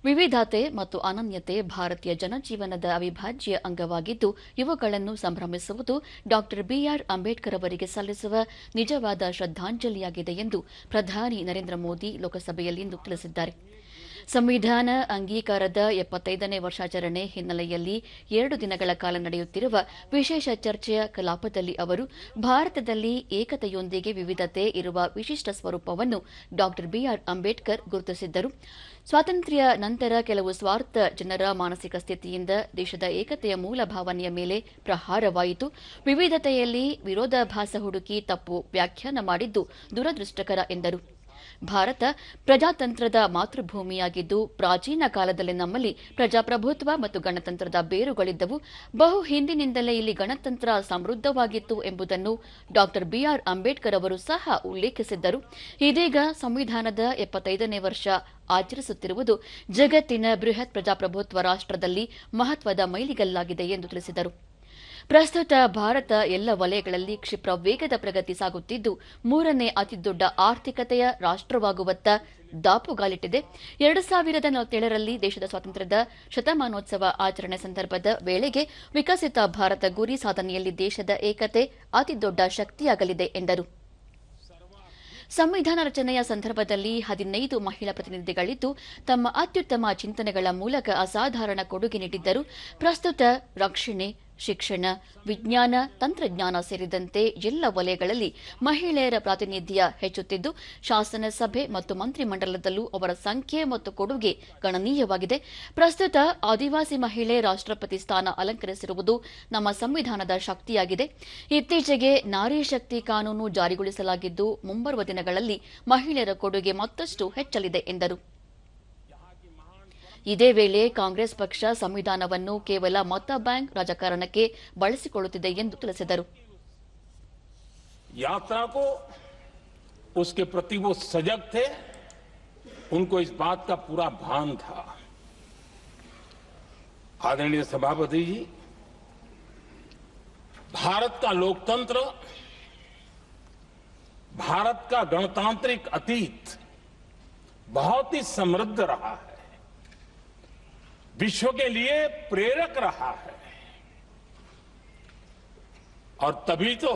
ವಿವಿಧತೆ ಮತ್ತು ಅನನ್ಯತೆ ಭಾರತೀಯ ಜನಜೀವನದ ಅವಿಭಾಜ್ಯ ಅಂಗವಾಗಿದ್ದು ಇವುಗಳನ್ನು ಸಂಭ್ರಮಿಸುವುದು ಡಾ ಬಿಆರ್ ಅಂಬೇಡ್ಕರ್ ಅವರಿಗೆ ಸಲ್ಲಿಸುವ ನಿಜವಾದ ಶ್ರದ್ಧಾಂಜಲಿಯಾಗಿದೆ ಎಂದು ಪ್ರಧಾನಿ ನರೇಂದ್ರ ಮೋದಿ ಲೋಕಸಭೆಯಲ್ಲಿಂದು ತಿಳಿಸಿದ್ದಾರೆ. ಸಂವಿಧಾನ ಅಂಗೀಕಾರದ 75ನೇ ವರ್ಷಾಚರಣೆ ಹಿನ್ನೆಲೆಯಲ್ಲಿ 2 ದಿನಗಳ ಕಾಲ ನಡೆಯುತ್ತಿರುವ ವಿಶೇಷ ಚರ್ಚೆಯ ಕಲಾಪದಲ್ಲಿ ಅವರು ಭಾರತದಲ್ಲಿ ಏಕತೆಯೊಂದಿಗೆ ವಿವಿಧತೆ ಇರುವ ವಿಶಿಷ್ಟ ಸ್ವರೂಪವನ್ನು ಡಾ ಬಿಆರ್ ಅಂಬೇಡ್ಕರ್ ಗುರುತಿಸಿದ್ದರು. ಸ್ವಾತಂತ್ರ್ಯ ನಂತರ ಕೆಲವು ಸ್ವಾರ್ಥ ಜನರ ಮಾನಸಿಕ ಸ್ಥಿತಿಯಿಂದ ದೇಶದ ಏಕತೆಯ ಮೂಲ ಭಾವನೆಯ ಮೇಲೆ ಪ್ರಹಾರವಾಯಿತು. ವಿವಿಧತೆಯಲ್ಲಿ ವಿರೋಧಾಭಾಸ ಹುಡುಕಿ ತಪ್ಪು ವ್ಯಾಖ್ಯಾನ ಮಾಡಿದ್ದು ದುರದೃಷ್ಟಕರ ಎಂದರು. ಭಾರತ ಪ್ರಜಾತಂತ್ರದ ಮಾತೃಭೂಮಿಯಾಗಿದ್ದು ಪ್ರಾಚೀನ ಕಾಲದಲ್ಲಿ ನಮ್ಮಲ್ಲಿ ಪ್ರಜಾಪ್ರಭುತ್ವ ಮತ್ತು ಗಣತಂತ್ರದ ಬೇರುಗಳಿದ್ದವು. ಬಹು ಹಿಂದಿನಿಂದಲೇ ಇಲ್ಲಿ ಗಣತಂತ್ರ ಸಮೃದ್ಧವಾಗಿತ್ತು ಎಂಬುದನ್ನು ಡಾ ಬಿಆರ್ ಅಂಬೇಡ್ಕರ್ ಅವರು ಸಹ ಉಲ್ಲೇಖಿಸಿದ್ದರು. ಇದೀಗ ಸಂವಿಧಾನದ 75ನೇ ವರ್ಷ ಆಚರಿಸುತ್ತಿರುವುದು ಜಗತ್ತಿನ ಬೃಹತ್ ಪ್ರಜಾಪ್ರಭುತ್ವ ರಾಷ್ಟ್ರದಲ್ಲಿ ಮಹತ್ವದ ಮೈಲಿಗಲ್ಲಾಗಿದೆ ಎಂದು ತಿಳಿಸಿದರು. ಪ್ರಸ್ತುತ ಭಾರತ ಎಲ್ಲ ವಲಯಗಳಲ್ಲಿ ಕ್ಷಿಪ್ರ ವೇಗದ ಪ್ರಗತಿ ಸಾಗುತ್ತಿದ್ದು 3ನೇ ಅತಿದೊಡ್ಡ ಆರ್ಥಿಕತೆಯ ರಾಷ್ಟ್ರವಾಗುವತ್ತ ದಾಪುಗಾಲಿಟ್ಟಿದೆ. 2047ರಲ್ಲಿ ದೇಶದ ಸ್ವಾತಂತ್ರ್ಯದ ಶತಮಾನೋತ್ಸವ ಆಚರಣೆ ಸಂದರ್ಭದ ವೇಳೆಗೆ ವಿಕಸಿತ ಭಾರತ ಗುರಿ ಸಾಧನೆಯಲ್ಲಿ ದೇಶದ ಏಕತೆ ಅತಿದೊಡ್ಡ ಶಕ್ತಿಯಾಗಲಿದೆ ಎಂದರು. ಸಂವಿಧಾನ ರಚನೆಯ ಸಂದರ್ಭದಲ್ಲಿ 15 ಮಹಿಳಾ ಪ್ರತಿನಿಧಿಗಳಿದ್ದು ತಮ್ಮ ಅತ್ಯುತ್ತಮ ಚಿಂತನೆಗಳ ಮೂಲಕ ಅಸಾಧಾರಣ ಕೊಡುಗೆ ನೀಡಿದ್ದರು. ಪ್ರಸ್ತುತ ರಕ್ಷಣೆ, ಶಿಕ್ಷಣ, ವಿಜ್ಞಾನ, ತಂತ್ರಜ್ಞಾನ ಸೇರಿದಂತೆ ಎಲ್ಲ ವಲಯಗಳಲ್ಲಿ ಮಹಿಳೆಯರ ಪ್ರಾತಿನಿಧ್ಯ ಹೆಚ್ಚುತ್ತಿದ್ದು ಶಾಸನ ಸಭೆ ಮತ್ತು ಮಂತ್ರಿಮಂಡಲದಲ್ಲೂ ಅವರ ಸಂಖ್ಯೆ ಮತ್ತು ಕೊಡುಗೆ ಗಣನೀಯವಾಗಿದೆ. ಪ್ರಸ್ತುತ ಆದಿವಾಸಿ ಮಹಿಳೆ ರಾಷ್ಟ್ರಪತಿ ಸ್ಥಾನ ಅಲಂಕರಿಸಿರುವುದು ನಮ್ಮ ಸಂವಿಧಾನದ ಶಕ್ತಿಯಾಗಿದೆ. ಇತ್ತೀಚೆಗೆ ನಾರಿ ಶಕ್ತಿ ಕಾನೂನು ಜಾರಿಗೊಳಿಸಲಾಗಿದ್ದು ಮುಂಬರುವ ದಿನಗಳಲ್ಲಿ ಮಹಿಳೆಯರ ಕೊಡುಗೆ ಮತ್ತಷ್ಟು ಹೆಚ್ಚಲಿದೆ ಎಂದರು. ಇದೇ ವೇಳೆ ಕಾಂಗ್ರೆಸ್ ಪಕ್ಷ ಸಂವಿಧಾನವನ್ನು ಕೇವಲ ಮತ ಬ್ಯಾಂಕ್ ರಾಜಕಾರಣಕ್ಕೆ ಬಳಸಿಕೊಳ್ಳುತ್ತಿದೆ ಎಂದು ತಿಳಿಸಿದರು. यात्रा को उसके प्रति वो सजग थे, उनको इस बात का पूरा भान था. आदरणीय सभापति जी, भारत का लोकतंत्र, भारत का गणतांत्रिक अतीत बहुत ही समृद्ध रहा है, विश्व के लिए प्रेरक रहा है और तभी तो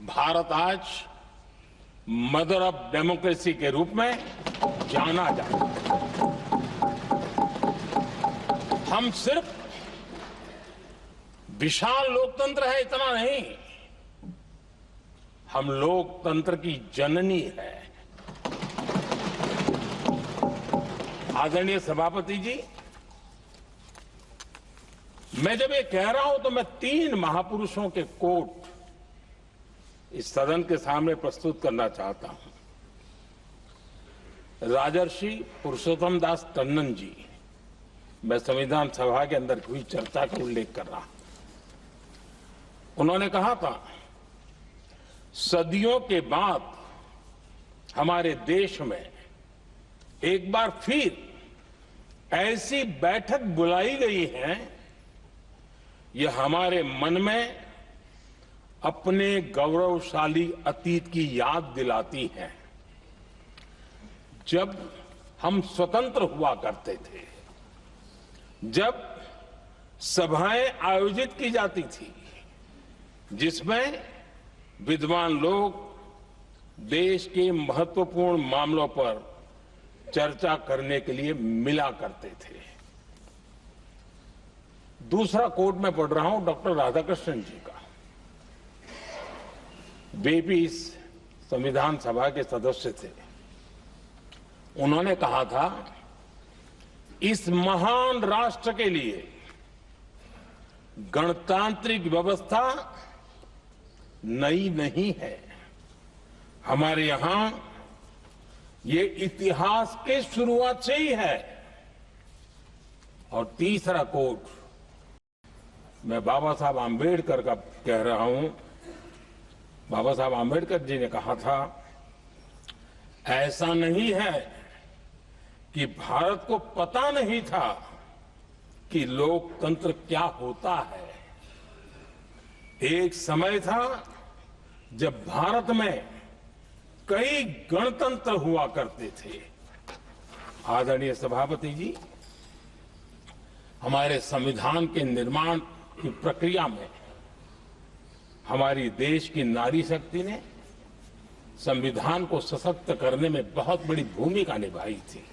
भारत आज मदर ऑफ डेमोक्रेसी के रूप में जाना जाता है. हम सिर्फ विशाल लोकतंत्र है इतना नहीं, हम लोकतंत्र की जननी है. आदरणीय सभापति जी, मैं जब ये कह रहा हूं तो मैं 3 महापुरुषों के कोट इस सदन के सामने प्रस्तुत करना चाहता हूं. राजर्षि पुरुषोत्तम दास टंडन जी, मैं संविधान सभा के अंदर हुई चर्चा का उल्लेख कर रहा हूं. उन्होंने कहा था, सदियों के बाद हमारे देश में एक बार फिर ऐसी बैठक बुलाई गई है, यह हमारे मन में अपने गौरवशाली अतीत की याद दिलाती है. जब हम स्वतंत्र हुआ करते थे, जब सभाएं आयोजित की जाती थी जिसमें विद्वान लोग देश के महत्वपूर्ण मामलों पर चर्चा करने के लिए मिला करते थे. दूसरा कोट मैं पढ़ रहा हूं डॉक्टर राधाकृष्णन जी का. वे भी इस संविधान सभा के सदस्य थे. उन्होंने कहा था, इस महान राष्ट्र के लिए गणतांत्रिक व्यवस्था नई नहीं है. हमारे यहां ये इतिहास के शुरुआत से ही है. और तीसरा कोट मैं बाबा साहब आम्बेडकर का कह रहा हूं. बाबा साहब आम्बेडकर जी ने कहा था, ऐसा नहीं है कि भारत को पता नहीं था कि लोकतंत्र क्या होता है. एक समय था जब भारत में कई गणतंत्र हुआ करते थे. आदरणीय सभापति जी, हमारे संविधान के निर्माण की प्रक्रिया में हमारी देश की नारी शक्ति ने संविधान को सशक्त करने में बहुत बड़ी भूमिका निभाई थी।